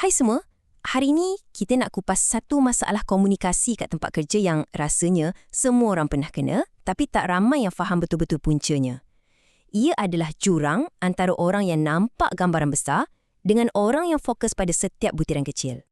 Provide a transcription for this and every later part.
Hai semua, hari ini kita nak kupas satu masalah komunikasi kat tempat kerja yang rasanya semua orang pernah kena, tapi tak ramai yang faham betul-betul puncanya. Ia adalah jurang antara orang yang nampak gambaran besar dengan orang yang fokus pada setiap butiran kecil.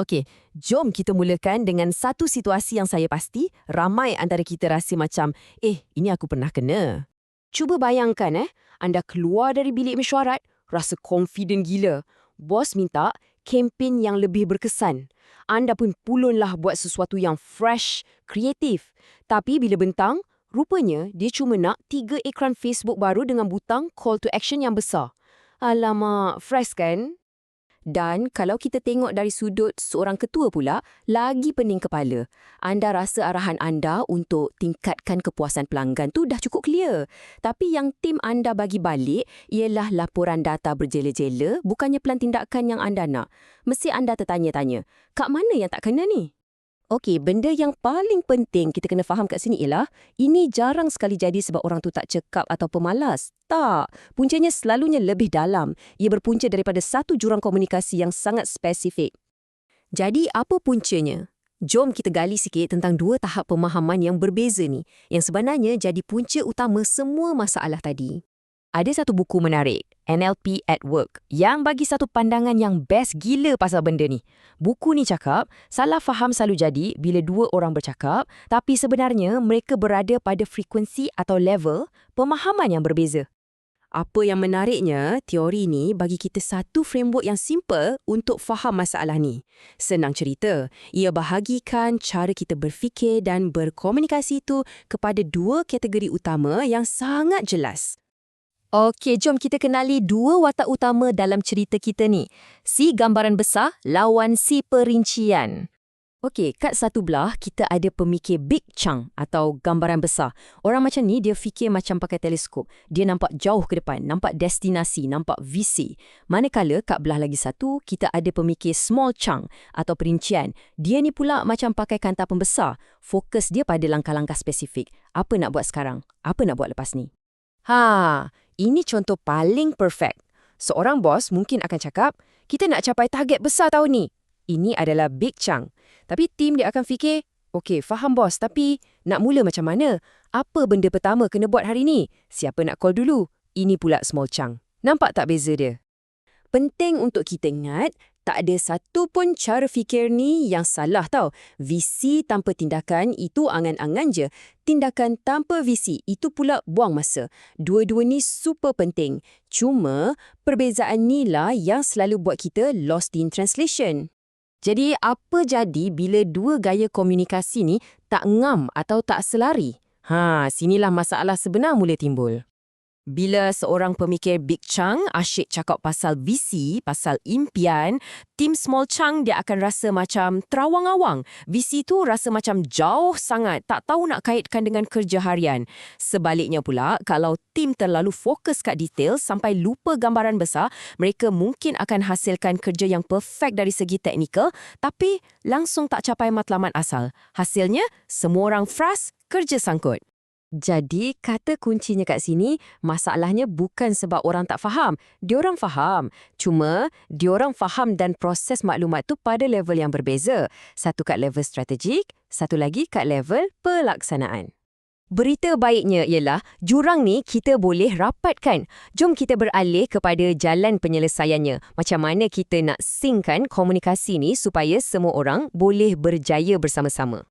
Okey, jom kita mulakan dengan satu situasi yang saya pasti ramai antara kita rasa macam, ini aku pernah kena. Cuba bayangkan anda keluar dari bilik mesyuarat, rasa confident gila. Bos minta kempen yang lebih berkesan. Anda pun pulunlah buat sesuatu yang fresh, kreatif. Tapi bila bentang, rupanya dia cuma nak 3 iklan Facebook baru dengan butang call to action yang besar. Alamak, fresh kan? Dan kalau kita tengok dari sudut seorang ketua pula, lagi pening kepala. Anda rasa arahan anda untuk tingkatkan kepuasan pelanggan tu dah cukup clear. Tapi yang tim anda bagi balik ialah laporan data berjela-jela, bukannya plan tindakan yang anda nak. Mesti anda tertanya-tanya, kat mana yang tak kena ni? Okey, benda yang paling penting kita kena faham kat sini ialah ini jarang sekali jadi sebab orang tu tak cekap atau pemalas. Tak, puncanya selalunya lebih dalam. Ia berpunca daripada satu jurang komunikasi yang sangat spesifik. Jadi, apa puncanya? Jom kita gali sikit tentang 2 tahap pemahaman yang berbeza ni, yang sebenarnya jadi punca utama semua masalah tadi. Ada satu buku menarik, NLP at Work, yang bagi satu pandangan yang best gila pasal benda ni. Buku ni cakap, salah faham selalu jadi bila 2 orang bercakap, tapi sebenarnya mereka berada pada frekuensi atau level pemahaman yang berbeza. Apa yang menariknya, teori ni bagi kita satu framework yang simple untuk faham masalah ni. Senang cerita, ia bahagikan cara kita berfikir dan berkomunikasi itu kepada 2 kategori utama yang sangat jelas. Okey, jom kita kenali 2 watak utama dalam cerita kita ni. Si gambaran besar lawan si perincian. Okey, kat satu belah kita ada pemikir Big Chang atau gambaran besar. Orang macam ni dia fikir macam pakai teleskop. Dia nampak jauh ke depan, nampak destinasi, nampak visi. Manakala kat belah lagi satu kita ada pemikir Small Chang atau perincian. Dia ni pula macam pakai kanta pembesar. Fokus dia pada langkah-langkah spesifik. Apa nak buat sekarang? Apa nak buat lepas ni? Ini contoh paling perfect. Seorang bos mungkin akan cakap, kita nak capai target besar tahun ni. Ini adalah Big Chang. Tapi tim dia akan fikir, okey, faham bos, tapi nak mula macam mana? Apa benda pertama kena buat hari ni? Siapa nak call dulu? Ini pula Small Chang. Nampak tak beza dia? Penting untuk kita ingat, tak ada satu pun cara fikir ni yang salah tau. Visi tanpa tindakan itu angan-angan je. Tindakan tanpa visi itu pula buang masa. Dua-dua ni super penting. Cuma perbezaan ni lah yang selalu buat kita lost in translation. Jadi apa jadi bila 2 gaya komunikasi ni tak ngam atau tak selari? Sinilah masalah sebenar mula timbul. Bila seorang pemikir Big Chang asyik cakap pasal visi, pasal impian, tim Small Chang dia akan rasa macam terawang-awang. Visi tu rasa macam jauh sangat, tak tahu nak kaitkan dengan kerja harian. Sebaliknya pula, kalau tim terlalu fokus kat detail sampai lupa gambaran besar, mereka mungkin akan hasilkan kerja yang perfect dari segi teknikal, tapi langsung tak capai matlamat asal. Hasilnya, semua orang frust, kerja sangkut. Jadi, kata kuncinya kat sini, masalahnya bukan sebab orang tak faham. Diorang faham. Cuma, diorang faham dan proses maklumat tu pada level yang berbeza. Satu kat level strategik, satu lagi kat level pelaksanaan. Berita baiknya ialah, jurang ni kita boleh rapatkan. Jom kita beralih kepada jalan penyelesaiannya. Macam mana kita nak synckan komunikasi ni supaya semua orang boleh berjaya bersama-sama.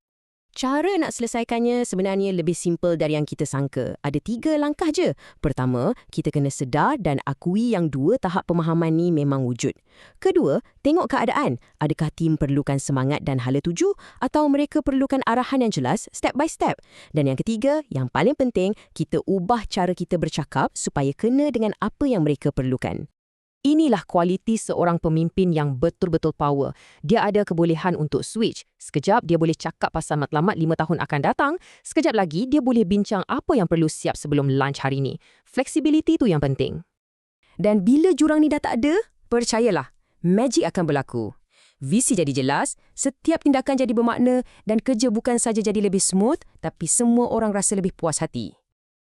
Cara nak selesaikannya sebenarnya lebih simple dari yang kita sangka. Ada 3 langkah je. Pertama, kita kena sedar dan akui yang 2 tahap pemahaman ni memang wujud. Kedua, tengok keadaan. Adakah tim perlukan semangat dan hala tuju atau mereka perlukan arahan yang jelas step by step? Dan yang ketiga, yang paling penting, kita ubah cara kita bercakap supaya kena dengan apa yang mereka perlukan. Inilah kualiti seorang pemimpin yang betul-betul power. Dia ada kebolehan untuk switch. Sekejap dia boleh cakap pasal matlamat 5 tahun akan datang, sekejap lagi dia boleh bincang apa yang perlu siap sebelum lunch hari ni. Flexibility tu yang penting. Dan bila jurang ni dah tak ada, percayalah, magic akan berlaku. Visi jadi jelas, setiap tindakan jadi bermakna dan kerja bukan saja jadi lebih smooth, tapi semua orang rasa lebih puas hati.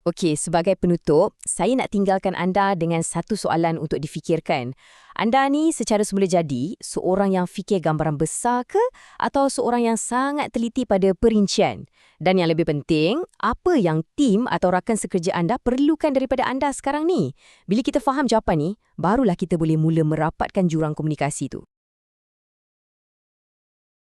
Okey, sebagai penutup, saya nak tinggalkan anda dengan satu soalan untuk difikirkan. Anda ni secara semula jadi seorang yang fikir gambaran besar ke atau seorang yang sangat teliti pada perincian? Dan yang lebih penting, apa yang tim atau rakan sekerja anda perlukan daripada anda sekarang ni? Bila kita faham jawapan ni, barulah kita boleh mula merapatkan jurang komunikasi tu.